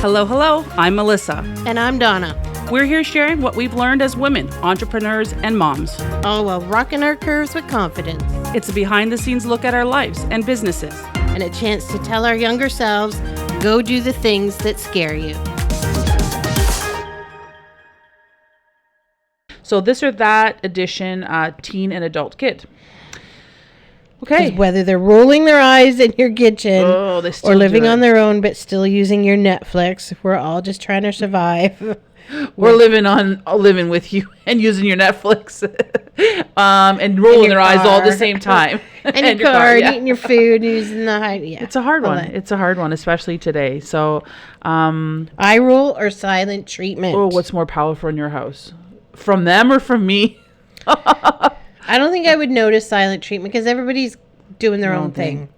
Hello, hello. I'm Melissa. And I'm Donna. We're here sharing what we've learned as women, entrepreneurs, and moms. All while rocking our curves with confidence. It's a behind-the-scenes look at our lives and businesses. And a chance to tell our younger selves, go do the things that scare you. So this or that edition, teen and adult kid. Okay. Whether they're rolling their eyes in your kitchen or living on their own but still using your Netflix, we're all just trying to survive. We're living with you and using your Netflix and rolling their eyes all at the same time. and your car, and eating your food, and using the high. Yeah. It's a hard one. It's a hard one, especially today. So, eye roll or silent treatment? Oh, what's more powerful in your house? From them or from me? I don't think I would notice silent treatment because everybody's doing their own thing.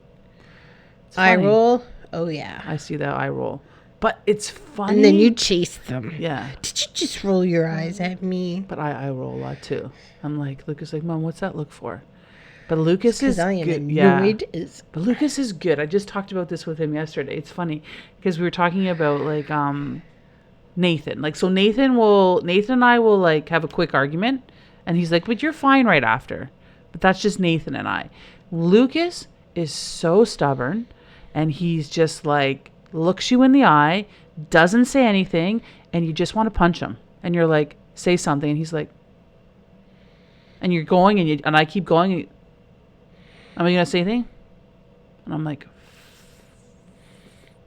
Eye roll? Oh, yeah. I see that eye roll. But it's funny. And then you chase them. Yeah. Did you just roll your eyes at me? But I roll a lot too. I'm like, Lucas like, Mom, what's that look for? But Lucas is good. Yeah. But Lucas is good. I just talked about this with him yesterday. It's funny because we were talking about like Nathan. Like, so Nathan and I will like have a quick argument. And he's like, but you're fine right after. But that's just Nathan and I. Lucas is so stubborn. And he's just like, looks you in the eye, doesn't say anything. And you just want to punch him. And you're like, say something. And he's like, and you're going and I keep going. And am I going to say anything? And I'm like,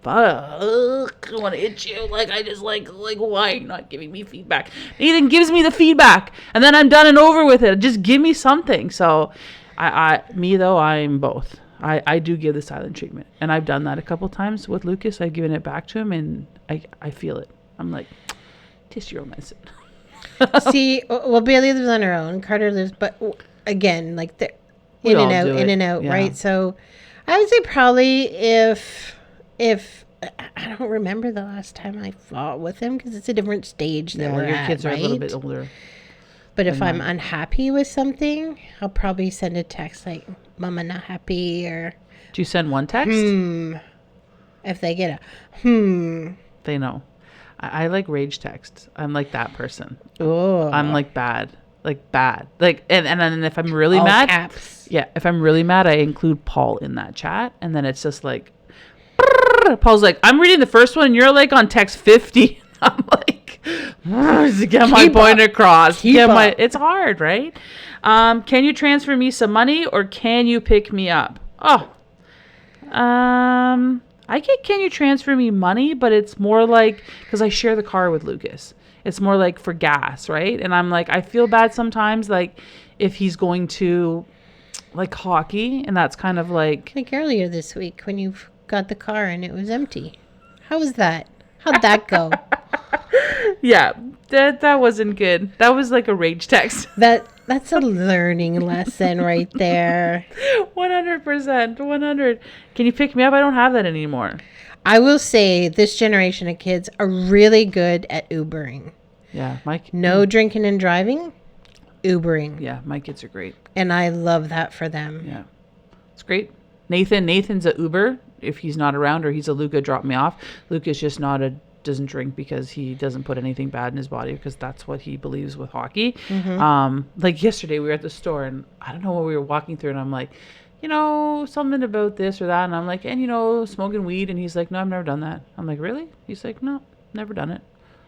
fuck, I want to hit you. Like, I just like, why are you not giving me feedback? Nathan gives me the feedback, and then I'm done and over with it. Just give me something. So, I'm both. I do give the silent treatment, and I've done that a couple times with Lucas. I've given it back to him, and I feel it. I'm like, taste your own medicine. See, well, Bailey lives on her own. Carter lives, but again, like they're in and out, yeah. Right? So, I would say probably if I don't remember the last time I fought with him because it's a different stage that we're at, kids are right? a little bit older. But if I'm unhappy with something, I'll probably send a text like, Mama not happy, or... Do you send one text? If they get a They know. I like rage texts. I'm like that person. Oh. I'm like bad. Like bad. Like and then if I'm really all mad... caps. Yeah, if I'm really mad, I include Paul in that chat. And then it's just like... Paul's like, I'm reading the first one and you're like on text 50. I'm like, get my point across. It's hard, right? Can you transfer me some money or can you pick me up? Can you transfer me money, but it's more like, because I share the car with Lucas. It's more like for gas, right? And I'm like, I feel bad sometimes, like if he's going to like hockey and that's kind of like earlier this week when you got the car and it was empty. How was that? How'd that go? Yeah, that wasn't good. That was like a rage text. That's a learning lesson right there. 100%. 100. Can you pick me up? I don't have that anymore. I will say this generation of kids are really good at Ubering. Yeah, Mike. No drinking and driving, Ubering. Yeah, my kids are great. And I love that for them. Yeah, it's great. Nathan's a Uber if he's not around, or he's a Luca drop me off. Luca's just doesn't drink because he doesn't put anything bad in his body because that's what he believes with hockey. Like yesterday we were at the store and I don't know what we were walking through and I'm like, something about this or that, and I'm like, and smoking weed, and he's like, no, I've never done that. I'm like, really? He's like, no, never done it.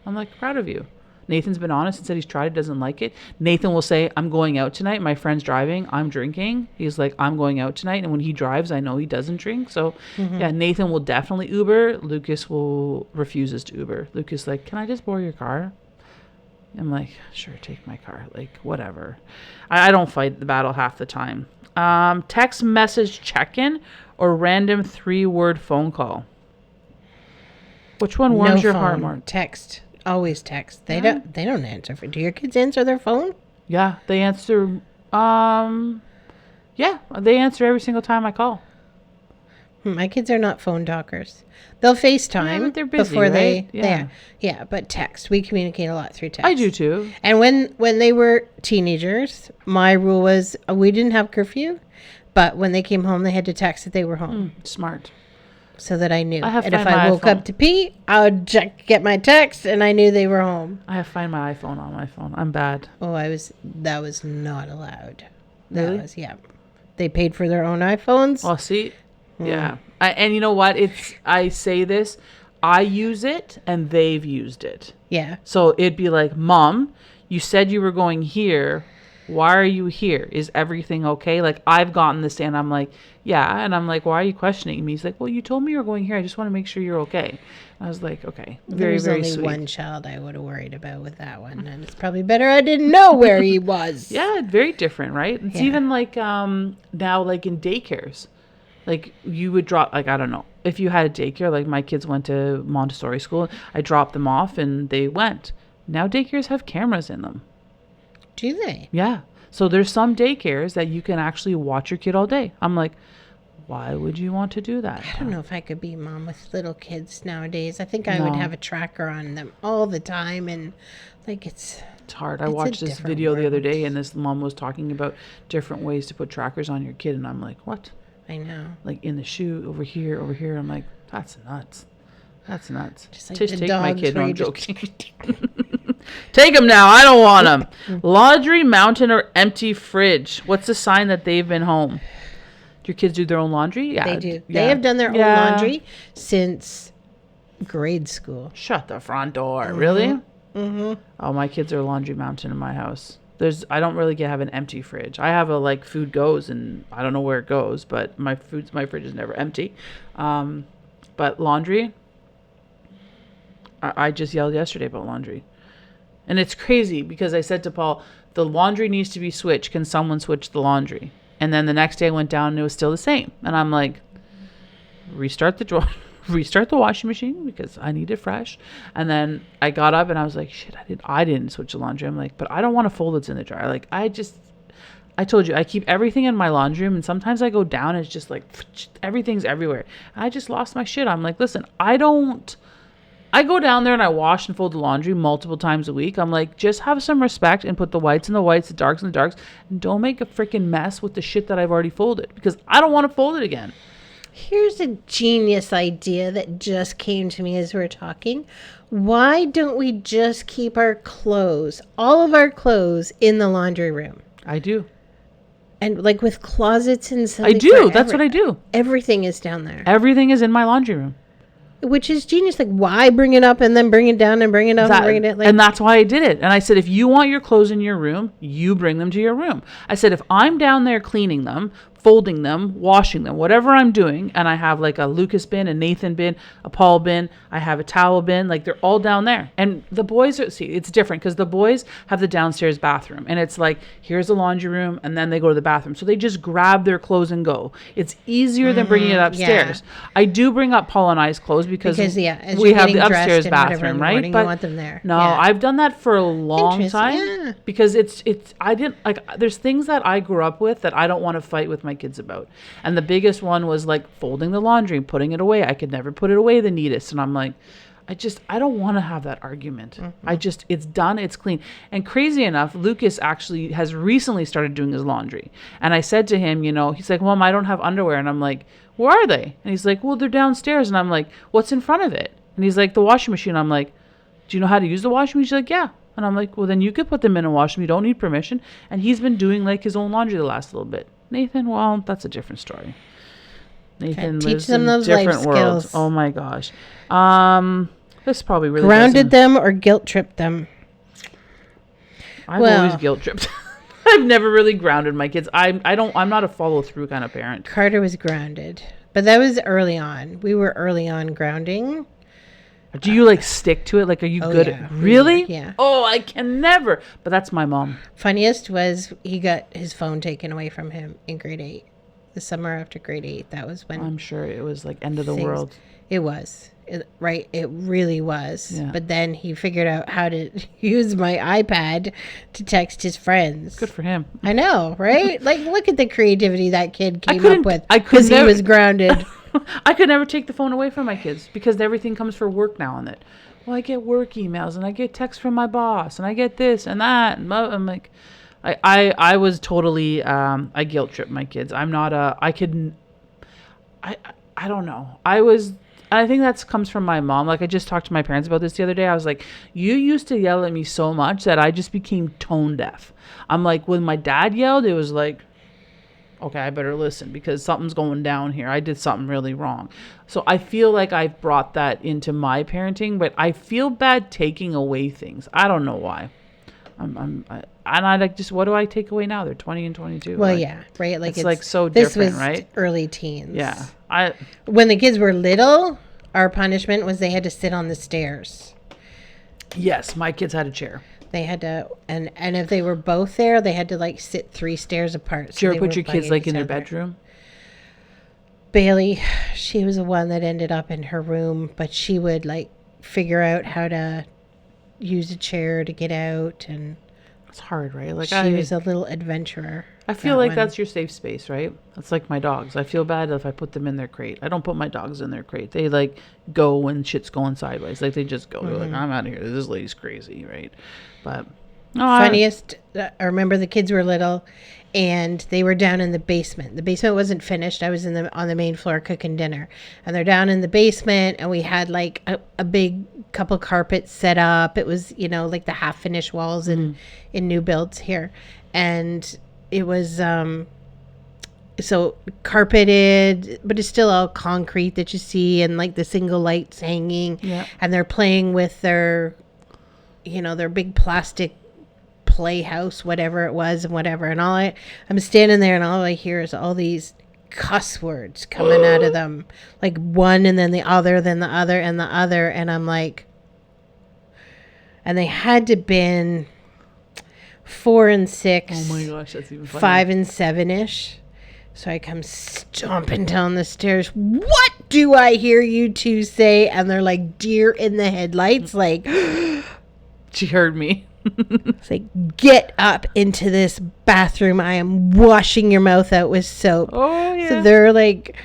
I'm like, proud of you. Nathan's been honest and said he's tried it, doesn't like it. Nathan will say, I'm going out tonight. My friend's driving. I'm drinking. He's like, I'm going out tonight. And when he drives, I know he doesn't drink. So, yeah, Nathan will definitely Uber. Lucas refuses to Uber. Lucas like, can I just borrow your car? I'm like, sure, take my car. Like, whatever. I don't fight the battle half the time. Text message check-in or random 3-word phone call? Which one warms your heart more? Text. Always text. They don't answer. Do your kids answer their phone? Yeah, they answer. Yeah, they answer every single time I call. My kids are not phone talkers. They'll FaceTime but they're busy, before right? Yeah, but text. We communicate a lot through text. I do too. And when they were teenagers, my rule was we didn't have curfew, but when they came home, they had to text that they were home. Smart. so that I knew. I have and if Find My I woke iPhone. up to pee, I would get my text, and I knew they were home. I have Find My iPhone on my phone. I'm bad. Oh, that was not allowed. Really? That was, yeah. They paid for their own iPhones. Oh, see? Yeah. And you know what? I say this, I use it and they've used it. Yeah. So it'd be like, Mom, you said you were going here. Why are you here? Is everything okay? Like, I've gotten this and I'm like, yeah. And I'm like, why are you questioning me? He's like, well, you told me you were going here. I just want to make sure you're okay. I was like, okay. Very, very sweet. There's only one child I would have worried about with that one. And it's probably better I didn't know where he was. Yeah, very different, right? It's even like now, like in daycares. Like you would drop, like, I don't know. If you had a daycare, like my kids went to Montessori school, I dropped them off and they went. Now daycares have cameras in them. Do they? Yeah. So there's some daycares that you can actually watch your kid all day. I'm like, why would you want to do that? I don't know if I could be a mom with little kids nowadays. I think I would have a tracker on them all the time. And like, it's hard. I watched this video the other day and this mom was talking about different ways to put trackers on your kid. And I'm like, what? I know. Like in the shoe, over here. I'm like, that's nuts. That's nuts. Just like Tish, take my kid. No, I'm joking. Take him now. I don't want him. Laundry, mountain, or empty fridge. What's the sign that they've been home? Do your kids do their own laundry? Yeah. They do. Yeah. They have done their own laundry since grade school. Shut the front door. Really? Mm-hmm. Oh, my kids are laundry mountain in my house. I don't really have an empty fridge. I have a like food goes and I don't know where it goes, but my fridge is never empty. But laundry, I just yelled yesterday about laundry. And it's crazy because I said to Paul, the laundry needs to be switched. Can someone switch the laundry? And then the next day I went down and it was still the same. And I'm like, restart the washing machine because I need it fresh. And then I got up and I was like, shit, I didn't switch the laundry. I'm like, but I don't want to fold it in the dryer. Like I told you, I keep everything in my laundry room and sometimes I go down and it's just like everything's everywhere. And I just lost my shit. I'm like, listen, I go down there and I wash and fold the laundry multiple times a week. I'm like, just have some respect and put the whites in the whites, the darks in the darks, and don't make a freaking mess with the shit that I've already folded because I don't want to fold it again. Here's a genius idea that just came to me as we're talking. Why don't we just keep our clothes, all of our clothes, in the laundry room? I do. And like with closets and stuff. I do. That's what I do. Everything is down there. Everything is in my laundry room. Which is genius. Like, why bring it up and then bring it down and bring it up and bring it down? Like, and that's why I did it. And I said, if you want your clothes in your room, you bring them to your room. I said, if I'm down there cleaning them, folding them, washing them, whatever I'm doing, and I have like a Lucas bin, a Nathan bin, a Paul bin, I have a towel bin, like they're all down there. And the boys it's different because the boys have the downstairs bathroom and it's like, here's the laundry room and then they go to the bathroom. So they just grab their clothes and go. It's easier than bringing it upstairs. Yeah. I do bring up Paul and I's clothes because we have the upstairs bathroom, right? Morning, but you want them there. No, yeah. I've done that for a long time because I didn't like, there's things that I grew up with that I don't want to fight with my kids about. And the biggest one was like folding the laundry and putting it away. I could never put it away the neatest. And I'm like, I don't want to have that argument. Mm-hmm. It's done. It's clean. And crazy enough, Lucas actually has recently started doing his laundry. And I said to him, he's like, Mom, I don't have underwear. And I'm like, where are they? And he's like, well, they're downstairs. And I'm like, what's in front of it? And he's like, the washing machine. I'm like, do you know how to use the washing machine? She's like, yeah. And I'm like, well, then you could put them in and wash them. You don't need permission. And he's been doing like his own laundry the last little bit. Nathan, well, that's a different story. Nathan lives in different worlds. Skills. Oh my gosh. This probably really grounded them or guilt tripped them. I've always guilt tripped. I've never really grounded my kids. I'm not a follow through kind of parent. Carter was grounded, but that was early on. We were early on grounding. Do you like stick to it? Like, are you good at really? Yeah. Oh, I can never. But that's my mom. Funniest was he got his phone taken away from him in grade 8. The summer after grade 8. That was when. I'm sure it was like end of the world. It was. Right. It really was. Yeah. But then he figured out how to use my iPad to text his friends. Good for him. I know, right? Like, look at the creativity that kid came up with because he was grounded. I could never take the phone away from my kids because everything comes for work now on it. Well, I get work emails and I get texts from my boss and I get this and that. And I'm like, I was totally, I guilt tripped my kids. I'm not I I don't know. I think that comes from my mom. Like, I just talked to my parents about this the other day. I was like, you used to yell at me so much that I just became tone deaf. I'm like, when my dad yelled, it was like, okay, I better listen because something's going down here. I did something really wrong. So I feel like I've brought that into my parenting, but I feel bad taking away things. I don't know why. I like, just, what do I take away now? They're 20 and 22. Well, like, yeah, right. Like it's like so different, right? Early teens. Yeah. When the kids were little, our punishment was they had to sit on the stairs. Yes, my kids had a chair. They had to, and if they were both there, they had to like sit 3 stairs apart. Did you ever put your kids like in their bedroom? Bailey, she was the one that ended up in her room, but she would like figure out how to use a chair to get out, and it's hard, right? Like, she was a little adventurer. I feel like that's your safe space, right? That's like my dogs. I feel bad if I put them in their crate. I don't put my dogs in their crate. They like go when shit's going sideways. Like, they just go. They're like, I'm out of here. This lady's crazy, right? But funniest, I remember the kids were little, and they were down in the basement. The basement wasn't finished. I was on the main floor cooking dinner, and they're down in the basement, and we had like a big couple carpets set up. It was, like the half finished walls in new builds here, and it was so carpeted, but it's still all concrete that you see, and like the single lights hanging. Yeah. And they're playing with their big plastic playhouse, whatever it was, and whatever. And I'm standing there, and all I hear is all these cuss words coming out of them, like one, and then the other, then the other, and the other. And I'm like, and they had to been 4 and 6. Oh my gosh, that's even funny. 5 and 7-ish. So I come stomping down the stairs. What do I hear you two say? And they're like deer in the headlights, like. She heard me. It's like, get up into this bathroom. I am washing your mouth out with soap. Oh, yeah. So they're like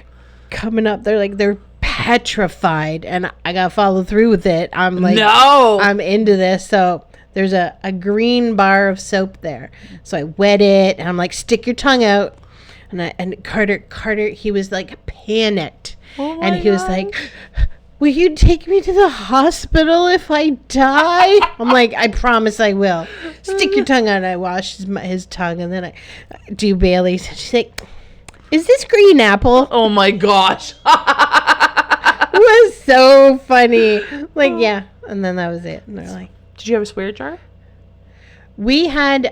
coming up. They're petrified. And I got to follow through with it. I'm like, no, I'm into this. So there's a green bar of soap there. So I wet it. And I'm like, stick your tongue out. And Carter, he was like panicked. Oh, and he was like, will you take me to the hospital if I die? I'm like, I promise I will. Stick your tongue out. And I wash his tongue, and then I do Bailey's. She's like, is this green apple? Oh my gosh. It was so funny. Like, yeah. And then that was it. And they're like, did you have a swear jar? We had,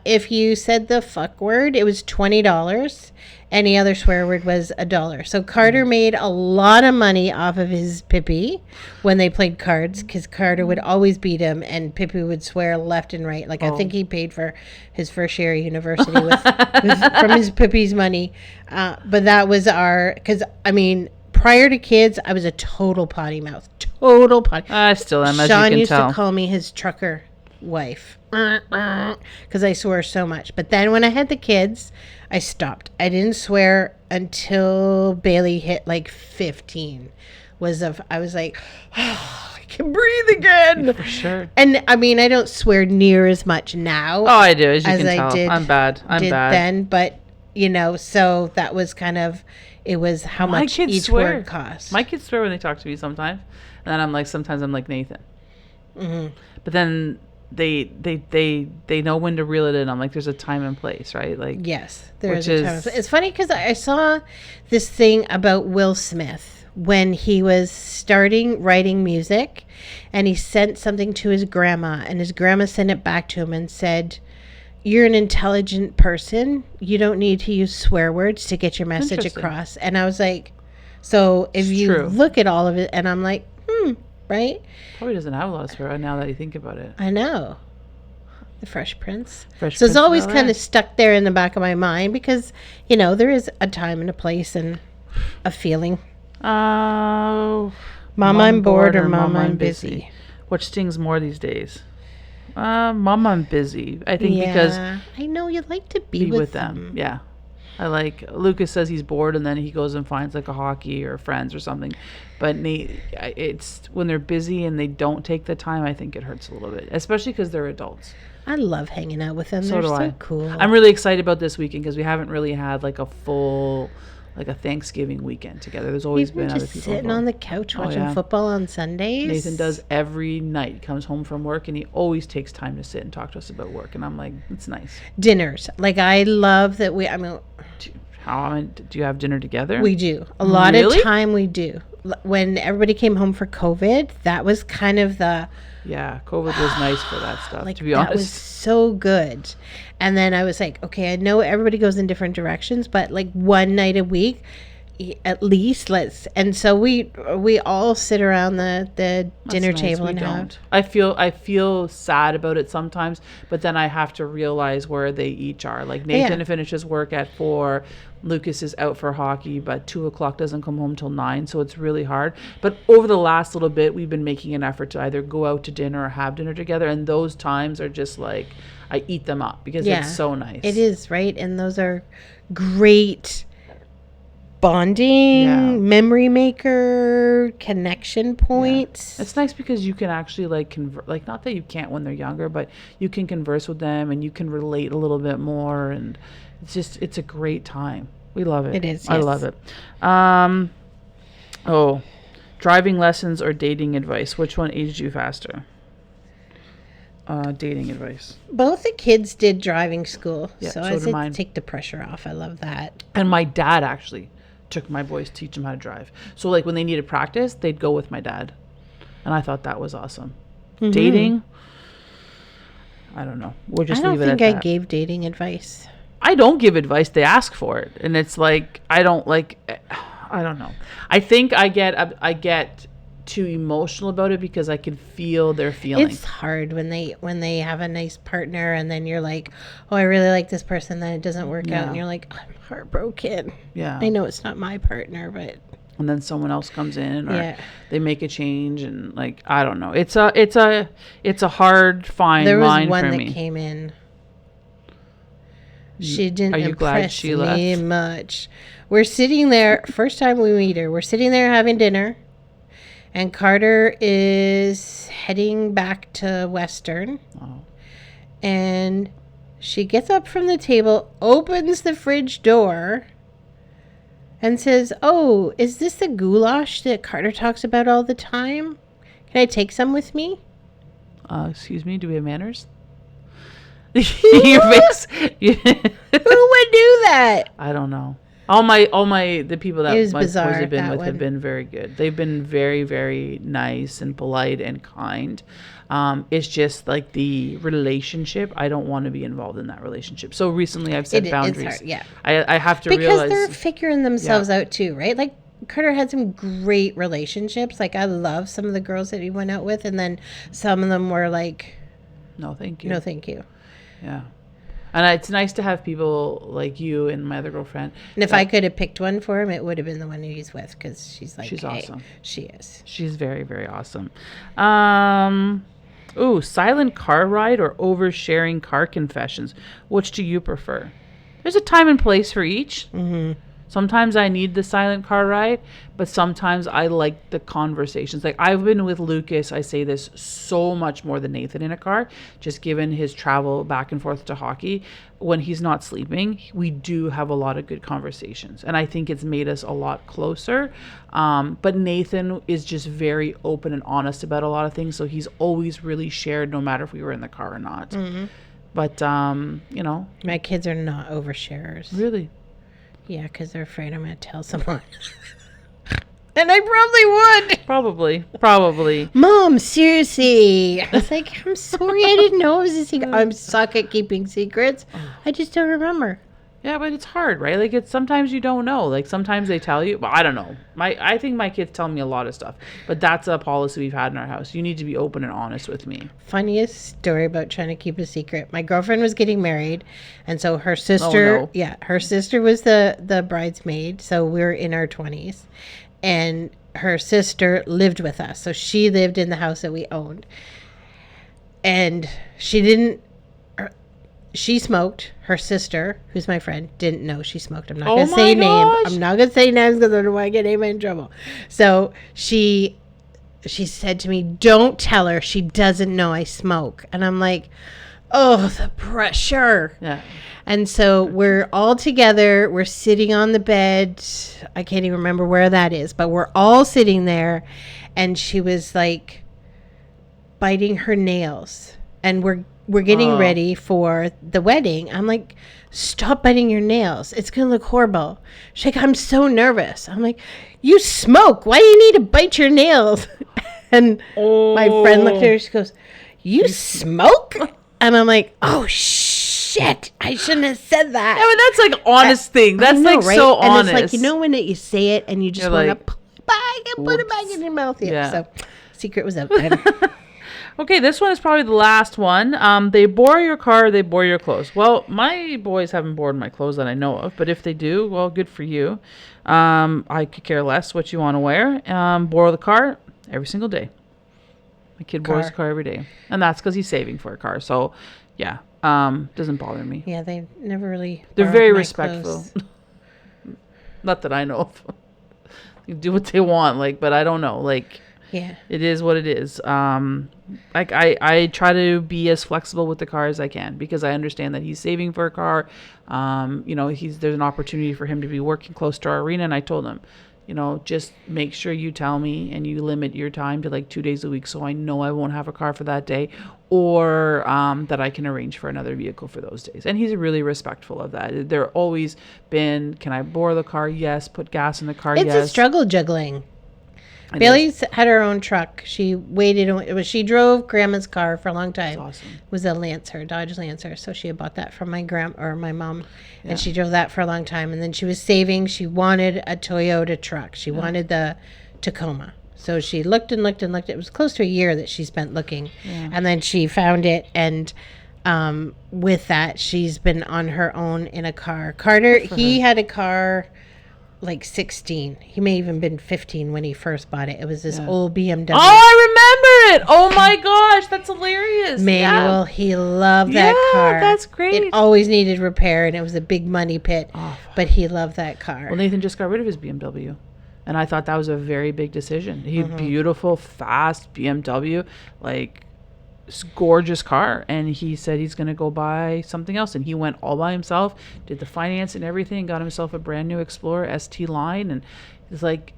if you said the fuck word, it was $20. Any other swear word was $1. So Carter made a lot of money off of his Pippi when they played cards, because Carter would always beat him, and Pippi would swear left and right. Like, I think he paid for his first year at university from his Pippi's money. But that was because, prior to kids, I was a total potty mouth. Total potty. I still am, as Sean you can used tell. to call me his trucker wife because I swore so much. But then when I had the kids, I stopped. I didn't swear until Bailey hit like 15. I was like, oh, I can breathe again. For sure. And I don't swear near as much now. Oh, I do, as you can I tell. did, I'm bad. then, but so that was kind of, it was how much each word cost. My kids swear when they talk to me sometimes, and then I'm like, sometimes I'm like Nathan. Mm-hmm. But then they know when to reel it in. I'm like, there's a time and place, right? Like, yes, there is a time and place. It's funny because I saw this thing about Will Smith when he was starting writing music, and he sent something to his grandma, and his grandma sent it back to him and said, you're an intelligent person. You don't need to use swear words to get your message across. And I was like, so if you look at all of it, and I'm like, right? Probably doesn't have a lot of swear now that you think about it. I know. The Fresh Prince. So it's always kind of stuck there in the back of my mind because, there is a time and a place and a feeling. Oh. Mom, I'm bored, or Mom, I'm busy. Which stings more these days? Mom, I'm busy. I think because I know you like to be with them. Yeah. I like, Lucas says he's bored, and then he goes and finds like a hockey or friends or something. But it's when they're busy and they don't take the time, I think it hurts a little bit, especially because they're adults. I love hanging out with them. They're so cool. I'm really excited about this weekend because we haven't really had like a full like a Thanksgiving weekend together. There's always been other people sitting on the couch watching football on Sundays. Nathan does every night. He comes home from work and he always takes time to sit and talk to us about work, and I'm like, it's nice. Dinners, like I love that we. I mean, do you have dinner together? We do a lot of time. We do. When everybody came home for COVID, that was kind of the. Yeah, COVID was nice for that stuff, like, to be honest. That was so good. And then I was like, okay, I know everybody goes in different directions, but like one night a week, at least and so we all sit around the dinner table and have. I feel sad about it sometimes, but then I have to realize where they each are. Like Nathan finishes work at 4. Lucas is out for hockey, but 2:00 doesn't come home till 9, so it's really hard. But over the last little bit, we've been making an effort to either go out to dinner or have dinner together, and those times are just like I eat them up because it's so nice. It is, right? And those are great bonding, memory maker, connection points. It's nice because you can actually like not that you can't when they're younger, but you can converse with them and you can relate a little bit more, and it's a great time. We love it. It is. I love it. Driving lessons or dating advice. Which one aged you faster? Dating advice. Both the kids did driving school, so I said take the pressure off. I love that. And my dad actually took my boys to teach them how to drive. So like when they needed practice, they'd go with my dad, and I thought that was awesome. Mm-hmm. Dating, I don't know. We'll just leave it at that. I don't think I gave dating advice. I don't give advice. They ask for it, and it's like I don't know. I think I get too emotional about it because I can feel their feelings. It's hard when they have a nice partner and then you're like, oh, I really like this person, then it doesn't work out and you're like, I'm heartbroken. Yeah. I know it's not my partner, but and then someone else comes in or they make a change, and like I don't know. It's a hard fine line for me. There was one that came in. She didn't impress me much. We're sitting there, first time we meet her, we're sitting there having dinner. And Carter is heading back to Western. Oh. And she gets up from the table, opens the fridge door, and says, oh, is this the goulash that Carter talks about all the time? Can I take some with me? Excuse me, do we have manners? Your face. Who would do that? I don't know. All the people that my boys have been with have been very good. They've been very, very nice and polite and kind. It's just like the relationship. I don't want to be involved in that relationship. So recently I've set boundaries. It's hard, yeah. I have to realize. Because they're figuring themselves out too, right? Like Carter had some great relationships. Like I love some of the girls that he went out with. And then some of them were like. No, thank you. No, thank you. Yeah. And it's nice to have people like you and my other girlfriend. And if I could have picked one for him, it would have been the one who he's with, because she's like, she's awesome. She is. She's very, very awesome. Silent car ride or oversharing car confessions. Which do you prefer? There's a time and place for each. Mm-hmm. Sometimes I need the silent car ride, but sometimes I like the conversations. Like I've been with Lucas, I say this so much more than Nathan in a car, just given his travel back and forth to hockey. When he's not sleeping, we do have a lot of good conversations. And I think it's made us a lot closer. But Nathan is just very open and honest about a lot of things. So he's always really shared, no matter if we were in the car or not. Mm-hmm. But, my kids are not oversharers. Really? Yeah, because they're afraid I'm going to tell someone. And I probably would. Probably. Mom, seriously. I was like, I'm sorry, I didn't know it was a secret. I'm suck at keeping secrets. I just don't remember. Yeah, but it's hard, right? Like sometimes you don't know. Like sometimes they tell you. Well, I don't know. I think my kids tell me a lot of stuff. But that's a policy we've had in our house. You need to be open and honest with me. Funniest story about trying to keep a secret. My girlfriend was getting married, and so her sister, her sister was the bridesmaid. So we were in our 20s, and her sister lived with us. So she lived in the house that we owned, and she smoked. Her sister, who's my friend, didn't know she smoked. I'm not going to say names. I'm not going to say names because I don't want to get anyone in trouble. So she said to me, don't tell her. She doesn't know I smoke. And I'm like, Oh, the pressure. Yeah. And so we're all together. We're sitting on the bed. I can't even remember where that is, but we're all sitting there. And she was like biting her nails. And we're getting ready for the wedding. I'm like, stop biting your nails. It's going to look horrible. She's like, I'm so nervous. I'm like, you smoke. Why do you need to bite your nails? And my friend looked at her. She goes, you smoke? And I'm like, oh, shit. I shouldn't have said that. Yeah, but that's like honest thing. That's right? So honest. And it's like, you know when you say it and you just want to pull it back and put it back in your mouth. Yeah. So secret was out there. Okay, this one is probably the last one. They borrow your car, they borrow your clothes. Well, my boys haven't borrowed my clothes that I know of, but if they do, well, good for you. I could care less what you want to wear. Borrow the car every single day. My kid borrows a car every day, and that's because he's saving for a car. So, yeah, doesn't bother me. Yeah, they never really. They're very respectful. Not that I know of. You do what they want, but I don't know, Yeah. It is what it is. I try to be as flexible with the car as I can because I understand that he's saving for a car. There's an opportunity for him to be working close to our arena, and I told him, just make sure you tell me and you limit your time to 2 days a week so I know I won't have a car for that day, or that I can arrange for another vehicle for those days. And he's really respectful of that. They're always been, can I borrow the car? Yes. Put gas in the car? It's yes. a struggle juggling. Bailey's had her own truck. She she drove grandma's car for a long time. That's awesome. It was a Lancer, Dodge Lancer. So she had bought that from my mom, and she drove that for a long time. And then she was saving. She wanted a Toyota truck. She wanted the Tacoma. So she looked and looked and looked. It was close to a year that she spent looking, and then she found it. And with that, she's been on her own in a car. Carter, he had a car. 16. He may even been 15 when he first bought it. It was this old BMW. Oh, I remember it. Oh my gosh, that's hilarious. Manual. Yeah. He loved that car. That's great. It always needed repair, and it was a big money pit. But he loved that car. Well, Nathan just got rid of his BMW, and I thought that was a very big decision. He had beautiful, fast BMW, gorgeous car, and he said he's going to go buy something else, and he went all by himself, did the finance and everything, got himself a brand new Explorer ST line, and he's like,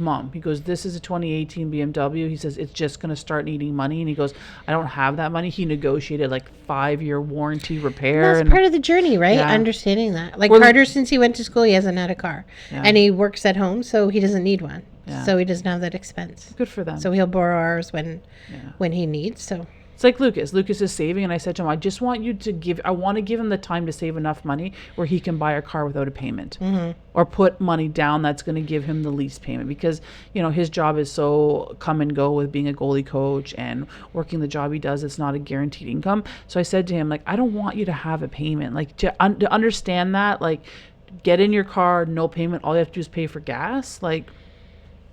Mom, he goes, this is a 2018 BMW. He says it's just going to start needing money, and he goes, I don't have that money. He negotiated 5-year warranty repair. That's part of the journey, right? Understanding that. Carter, since he went to school, he hasn't had a car, and he works at home, so he doesn't need one. Yeah. So he doesn't have that expense. Good for them. So he'll borrow ours when he needs. So it's like Lucas. Lucas is saving, and I said to him, I want to give him the time to save enough money where he can buy a car without a payment, or put money down that's going to give him the least payment, because his job is so come and go with being a goalie coach and working the job he does. It's not a guaranteed income. So I said to him, I don't want you to have a payment, to understand that, get in your car, no payment. All you have to do is pay for gas.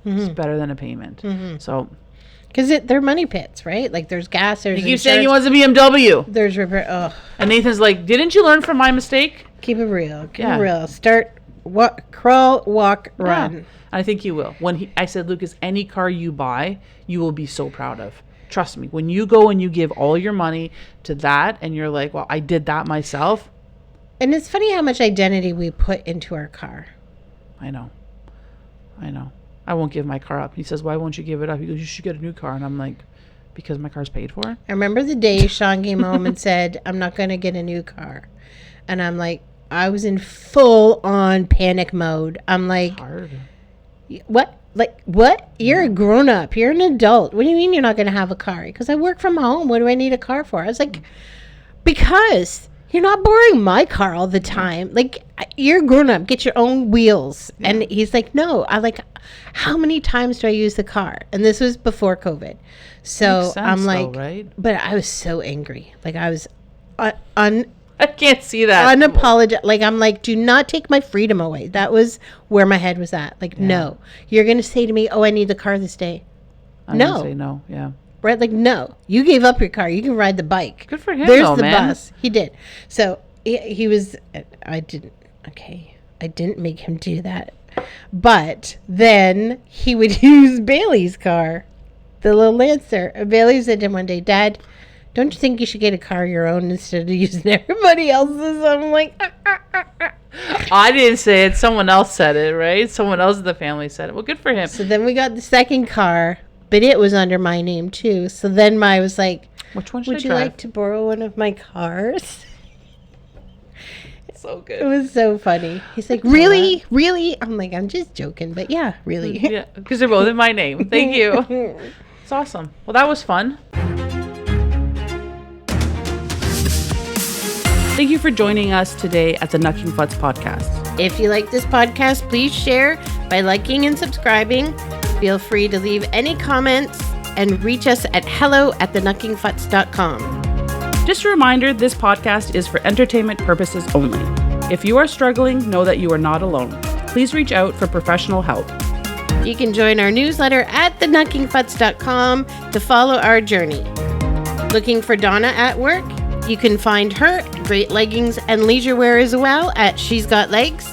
It's better than a payment. So, because they're money pits, right? There's gas. There's. He keeps saying he wants a BMW. There's repair. Oh. And Nathan's like, didn't you learn from my mistake? Keep it real. Keep it real. Start. Crawl, walk, run. I think you will. I said, Lucas, any car you buy, you will be so proud of. Trust me. When you go and you give all your money to that, and you're like, well, I did that myself. And it's funny how much identity we put into our car. I know. I won't give my car up. He says, why won't you give it up? He goes, you should get a new car. And I'm like, because my car's paid for? I remember the day Sean came home and said, I'm not going to get a new car. And I'm like, I was in full on panic mode. I'm like, hard. What? What? You're a grown up. You're an adult. What do you mean you're not going to have a car? Because I work from home. What do I need a car for? I was like, because you're not borrowing my car all the time. You're grown up. Get your own wheels. Yeah. And he's like, no. I how many times do I use the car? And this was before COVID. So I'm like, right? But I was so angry. I was I can't see that. Unapologetic. I'm like, do not take my freedom away. That was where my head was at. No. You're going to say to me, oh, I need the car this day. I'm going to say no. Yeah. Right? No. You gave up your car. You can ride the bike. Good for him, There's though, the man. bus. He did. So he was, I didn't make him do that. But then he would use Bailey's car, the little Lancer. Bailey said to him one day, Dad, don't you think you should get a car of your own instead of using everybody else's? I'm like, I didn't say it. Someone else said it, right? Someone else in the family said it. Well, good for him. So then we got the second car, but it was under my name too. So then I was like, which one should would you like to borrow one of my cars? So good. It was so funny. He's like, really? Really? I'm like, I'm just joking, but yeah, really. Yeah, because they're both in my name. Thank you. It's awesome. Well, that was fun. Thank you for joining us today at the Nucking Futz podcast. If you like this podcast, please share by liking and subscribing. Feel free to leave any comments and reach us at hello@thenuckingfutz.com. Just a reminder, this podcast is for entertainment purposes only. If you are struggling, know that you are not alone. Please reach out for professional help. You can join our newsletter at thenuckingfutz.com to follow our journey. Looking for Donna at work? You can find her great leggings and leisure wear as well at She's Got Legs.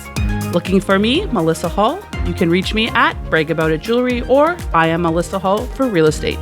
Looking for me, Melissa Hall? You can reach me at Brag About It Jewelry or I am Melissa Hall for real estate.